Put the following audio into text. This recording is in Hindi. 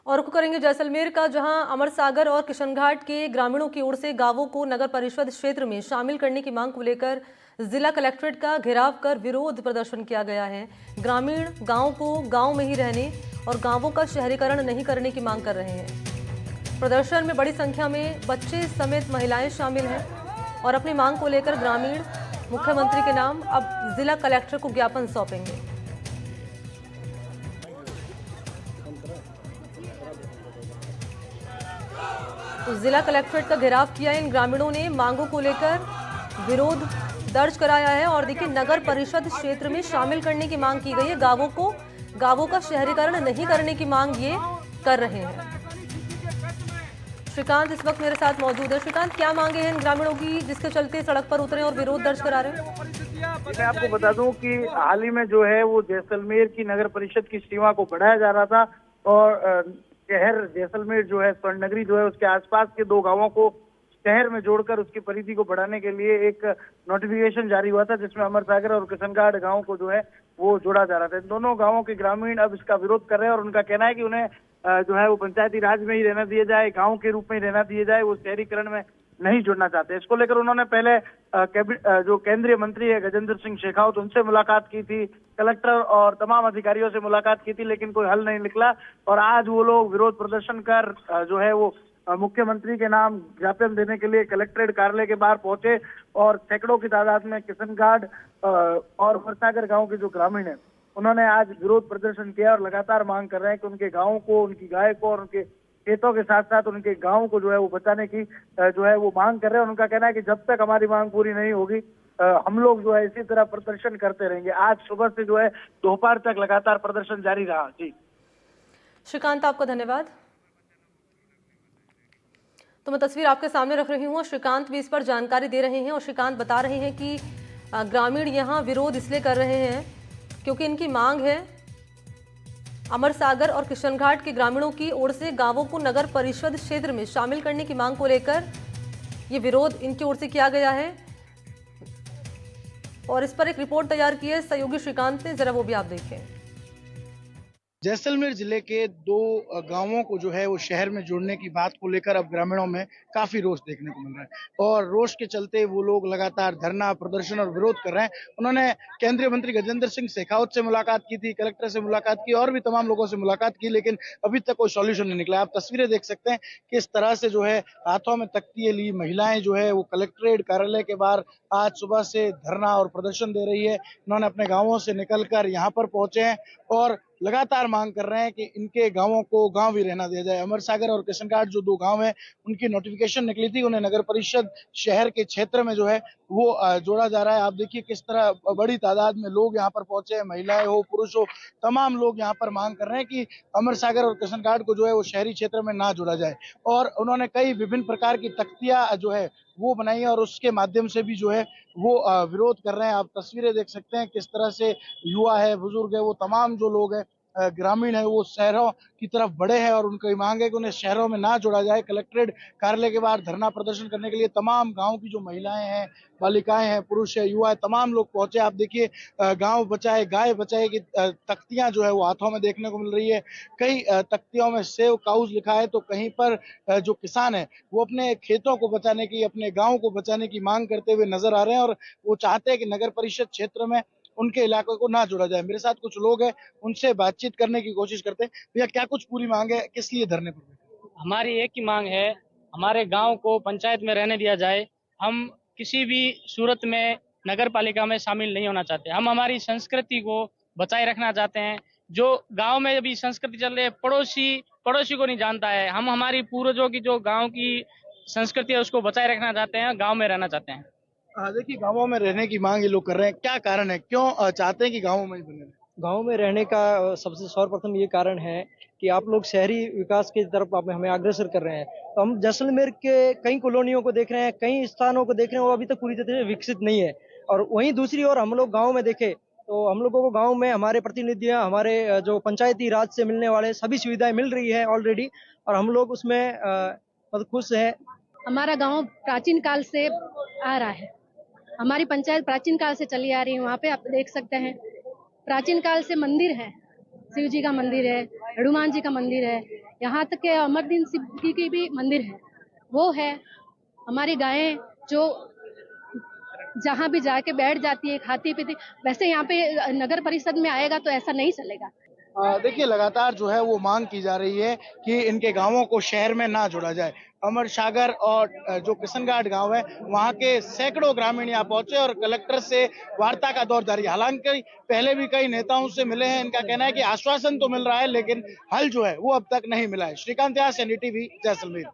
और रुख करेंगे जैसलमेर का, जहां अमर सागर और किशनघाट के ग्रामीणों की ओर से गांवों को नगर परिषद क्षेत्र में शामिल करने की मांग को लेकर जिला कलेक्ट्रेट का घेराव कर विरोध प्रदर्शन किया गया है। ग्रामीण गांव को गांव में ही रहने और गांवों का शहरीकरण नहीं करने की मांग कर रहे हैं। प्रदर्शन में बड़ी संख्या में बच्चे समेत महिलाएं शामिल हैं और अपनी मांग को लेकर ग्रामीण मुख्यमंत्री के नाम अब जिला कलेक्टर को ज्ञापन सौंपेंगे। तो जिला कलेक्ट्रेट का घेराव किया इन ग्रामीणों ने, मांगों को लेकर विरोध दर्ज कराया है और देखिए नगर परिषद क्षेत्र में शामिल करने की मांग की गई है। गांवों का शहरीकरण नहीं करने की मांग ये कर रहे हैं। श्रीकांत इस वक्त मेरे साथ मौजूद है। श्रीकांत, क्या मांगे हैं इन ग्रामीणों की जिसके चलते सड़क पर उतरे और विरोध दर्ज करा रहे हैं? मैं आपको बता दूं कि हाल ही में जो है वो जैसलमेर की नगर परिषद की सीमा को बढ़ाया जा रहा था और शहर जैसलमेर जो है स्वर्ण नगरी जो है उसके आसपास के दो गांवों को शहर में जोड़कर उसकी परिधि को बढ़ाने के लिए एक नोटिफिकेशन जारी हुआ था, जिसमें अमर सागर और किशनघाट गांव को जो है वो जोड़ा जा रहा था। इन दोनों गांवों के ग्रामीण अब इसका विरोध कर रहे हैं और उनका कहना है कि उन्हें जो है वो पंचायती राज में ही रहना दिया जाए, गांव के रूप में ही रहना दिया जाए, वो शहरीकरण में नहीं जुड़ना चाहते। इसको लेकर उन्होंने पहले जो केंद्रीय मंत्री है गजेंद्र सिंह शेखावत, उनसे मुलाकात की थी, कलेक्टर और तमाम अधिकारियों से मुलाकात की थी, लेकिन कोई हल नहीं निकला। और आज वो लोग विरोध प्रदर्शन कर जो है वो मुख्यमंत्री के नाम ज्ञापन देने के लिए कलेक्ट्रेट कार्यालय के बाहर पहुंचे और सैकड़ों की तादाद में किशनघाट और अमरसागर गांव के जो ग्रामीण है उन्होंने आज विरोध प्रदर्शन किया और लगातार मांग कर रहे हैं कि उनके गांव को, उनकी गाय को और उनके खेतों के साथ साथ उनके गांव को जो है वो बचाने की जो है वो मांग कर रहे हैं। उनका कहना है कि जब तक हमारी मांग पूरी नहीं होगी हम लोग जो है इसी तरह प्रदर्शन करते रहेंगे। आज सुबह से जो है दोपहर तक लगातार प्रदर्शन जारी रहा। जी श्रीकांत, आपका धन्यवाद। तो मैं तस्वीर आपके सामने रख रही हूँ, श्रीकांत भी इस पर जानकारी दे रहे हैं और श्रीकांत बता रहे हैं कि ग्रामीण यहाँ विरोध इसलिए कर रहे हैं क्योंकि इनकी मांग है अमर सागर और किशनघाट के ग्रामीणों की ओर से गांवों को नगर परिषद क्षेत्र में शामिल करने की मांग को लेकर ये विरोध इनकी ओर से किया गया है और इस पर एक रिपोर्ट तैयार की है सहयोगी श्रीकांत ने, जरा वो भी आप देखें। जैसलमेर जिले के दो गांवों को जो है वो शहर में जोड़ने की बात को लेकर अब ग्रामीणों में काफी रोष देखने को मिल रहा है और रोष के चलते वो लोग लगातार धरना प्रदर्शन और विरोध कर रहे हैं। उन्होंने केंद्रीय मंत्री गजेंद्र सिंह शेखावत से मुलाकात की थी, कलेक्टर से मुलाकात की और भी तमाम लोगों से मुलाकात की, लेकिन अभी तक कोई सॉल्यूशन नहीं निकला। आप तस्वीरें देख सकते हैं किस तरह से जो है हाथों में तख्तियां ली महिलाएं जो है वो कलेक्ट्रेट कार्यालय के बाहर आज सुबह से धरना और प्रदर्शन दे रही है। इन्होंने अपने गाँवों से निकलकर यहाँ पर पहुंचे हैं और लगातार मांग कर रहे हैं कि इनके गांवों को गांव ही रहना दिया जाए। अमर सागर और किशनघाट जो दो गांव हैं उनकी नोटिफिकेशन निकली थी, उन्हें नगर परिषद शहर के क्षेत्र में जो है वो जोड़ा जा रहा है। आप देखिए किस तरह बड़ी तादाद में लोग यहाँ पर पहुंचे हैं, महिलाएं हो पुरुष हो, तमाम लोग यहाँ पर मांग कर रहे हैं कि अमर सागर और किशनघाट को जो है वो शहरी क्षेत्र में ना जोड़ा जाए। और उन्होंने कई विभिन्न प्रकार की तख्तियां जो है वो बनाई है और उसके माध्यम से भी जो है वो विरोध कर रहे हैं। आप तस्वीरें देख सकते हैं किस तरह से युवा है, बुजुर्ग है, वो तमाम जो लोग हैं ग्रामीण है वो शहरों की तरफ बढ़े हैं और उनकी मांग है कि उन्हें शहरों में ना जोड़ा जाए। कलेक्ट्रेट कार्यालय के बाहर धरना प्रदर्शन करने के लिए तमाम गांव की जो महिलाएं हैं, बालिकाएं हैं, पुरुष है, युवा है, तमाम लोग पहुंचे। आप देखिए गांव बचाए गाय बचाए की तख्तियां जो है वो हाथों में देखने को मिल रही है। कई तख्तियों में सेव काउज लिखा है तो कहीं पर जो किसान है वो अपने खेतों को बचाने की, अपने गाँव को बचाने की मांग करते हुए नजर आ रहे हैं और वो चाहते हैं कि नगर परिषद क्षेत्र में उनके इलाके को ना जोड़ा जाए। मेरे साथ कुछ लोग हैं, उनसे बातचीत करने की कोशिश करते हैं। भैया क्या कुछ पूरी मांग है, किस लिए धरने पर? हमारी एक ही मांग है, हमारे गांव को पंचायत में रहने दिया जाए। हम किसी भी सूरत में नगर पालिका में शामिल नहीं होना चाहते। हम हमारी संस्कृति को बचाए रखना चाहते हैं। जो गांव में अभी संस्कृति चल रही है, पड़ोसी को नहीं जानता है। हम हमारी पूर्वजों की जो गांव की संस्कृति है उसको बचाए रखना चाहते हैं, गांव में रहना चाहते हैं। देखिए गांवों में रहने की मांग ये लोग कर रहे हैं, क्या कारण है, क्यों चाहते हैं कि गांवों में ही बने रहें? गांव में रहने का सबसे सर्वप्रथम ये कारण है कि आप लोग शहरी विकास की तरफ आप हमें अग्रसर कर रहे हैं। तो हम जैसलमेर के कई कॉलोनियों को देख रहे हैं, कई स्थानों को देख रहे हैं, वो अभी तक पूरी तरह से विकसित नहीं है। और वहीं दूसरी ओर हम लोग गाँव में देखें तो हम लोगों को गाँव में हमारे प्रतिनिधियां, हमारे जो पंचायती राज से मिलने वाले सभी सुविधाएं मिल रही है ऑलरेडी और हम लोग उसमें बहुत खुश है। हमारा गांव प्राचीन काल से आ रहा है, हमारी पंचायत प्राचीन काल से चली आ रही है। वहाँ पे आप देख सकते हैं प्राचीन काल से मंदिर है, शिव जी का मंदिर है, हनुमान जी का मंदिर है। यहाँ तक के अमरदीन सिंह की भी मंदिर है, वो है। हमारी गायें जो जहाँ भी जाके बैठ जाती है, खाती पीती, वैसे यहाँ पे नगर परिषद में आएगा तो ऐसा नहीं चलेगा। देखिए लगातार जो है वो मांग की जा रही है कि इनके गांवों को शहर में ना जोड़ा जाए। अमर सागर और जो किशनघाट गांव है वहां के सैकड़ों ग्रामीण यहाँ पहुंचे और कलेक्टर से वार्ता का दौर जारी है। हालांकि पहले भी कई नेताओं से मिले हैं, इनका कहना है कि आश्वासन तो मिल रहा है लेकिन हल जो है वो अब तक नहीं मिला है। श्रीकांत व्यास, एनडीटीवी, जैसलमेर।